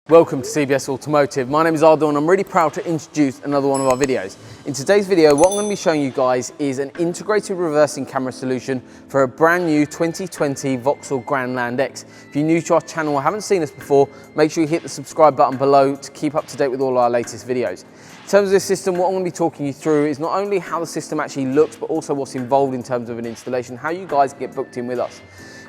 Welcome to CBS Automotive. My name is Ardor and I'm really proud to introduce another one of our videos. In today's video, what I'm going to be showing you guys is an integrated reversing camera solution for a brand new 2020 Vauxhall Grandland X. If you're new to our channel or haven't seen us before, make sure you hit the subscribe button below to keep up to date with all our latest videos. In terms of this system, what I'm going to be talking you through is not only how the system actually looks, but also what's involved in terms of an installation, how you guys get booked in with us.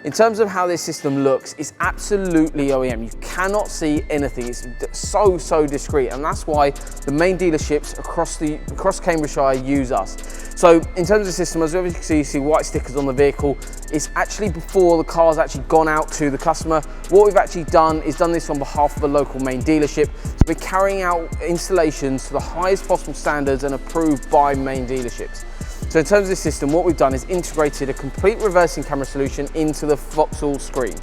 In terms of how this system looks, it's absolutely OEM. You cannot see anything. It's so discreet, and that's why the main dealerships across Cambridgeshire use us. So in terms of the system, as you can see white stickers on the vehicle. It's actually before the car's actually gone out to the customer. What we've actually done is done this on behalf of a local main dealership. So we're carrying out installations to the highest possible standards and approved by main dealerships. So in terms of this system, what we've done is integrated a complete reversing camera solution into the Vauxhall screen.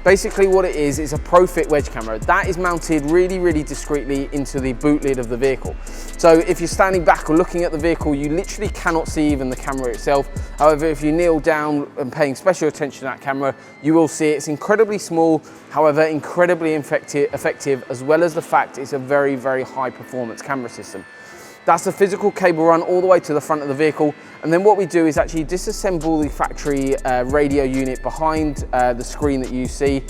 Basically what it is a ProFit wedge camera. That is mounted really discreetly into the boot lid of the vehicle. So if you're standing back or looking at the vehicle, you literally cannot see even the camera itself. However, if you kneel down and paying special attention to that camera, you will see it's incredibly small, however, incredibly effective, as well as the fact it's a very high performance camera system. That's the physical cable run all the way to the front of the vehicle. And then what we do is actually disassemble the factory radio unit behind the screen that you see.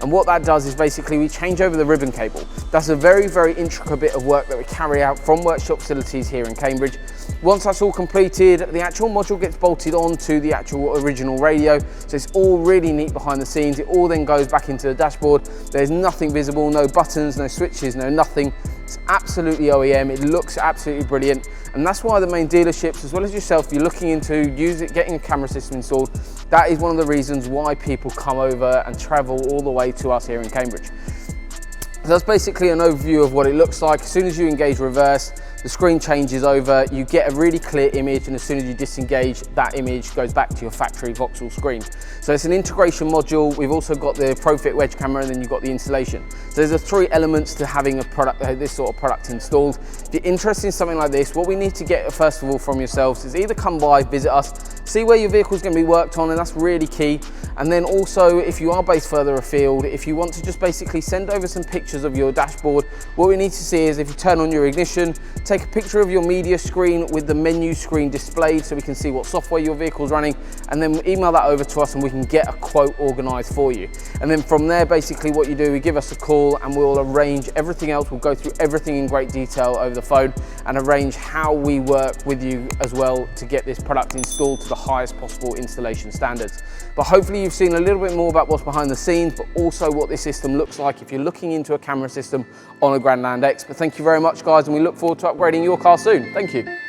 And what that does is basically we change over the ribbon cable. That's a very intricate bit of work that we carry out from workshop facilities here in Cambridge. Once that's all completed, the actual module gets bolted onto the actual original radio. So it's all really neat behind the scenes. It all then goes back into the dashboard. There's nothing visible, no buttons, no switches, no nothing. It's absolutely OEM, it looks absolutely brilliant, and that's why the main dealerships, as well as yourself, if you're looking into getting a camera system installed, that is one of the reasons why people come over and travel all the way to us here in Cambridge. So that's basically an overview of what it looks like. As soon as you engage reverse, the screen changes over, you get a really clear image, and as soon as you disengage, that image goes back to your factory Vauxhall screen. So it's an integration module. We've also got the ProFit wedge camera, and then you've got the installation. So there's the three elements to having a product, this sort of product installed. If you're interested in something like this, what we need to get first of all from yourselves is either come by, visit us, see where your vehicle is going to be worked on, and that's really key. And then also, if you are based further afield, if you want to just basically send over some pictures of your dashboard, what we need to see is if you turn on your ignition, take a picture of your media screen with the menu screen displayed so we can see what software your vehicle is running, and then email that over to us and we can get a quote organised for you. And then from there, basically what you do, we give us a call and we'll arrange everything else. We'll go through everything in great detail over the phone and arrange how we work with you as well to get this product installed to the highest possible installation standards. But hopefully you've seen a little bit more about what's behind the scenes, but also what this system looks like if you're looking into a camera system on a Grandland X. But thank you very much, guys, and we look forward to upgrading your car soon. Thank you.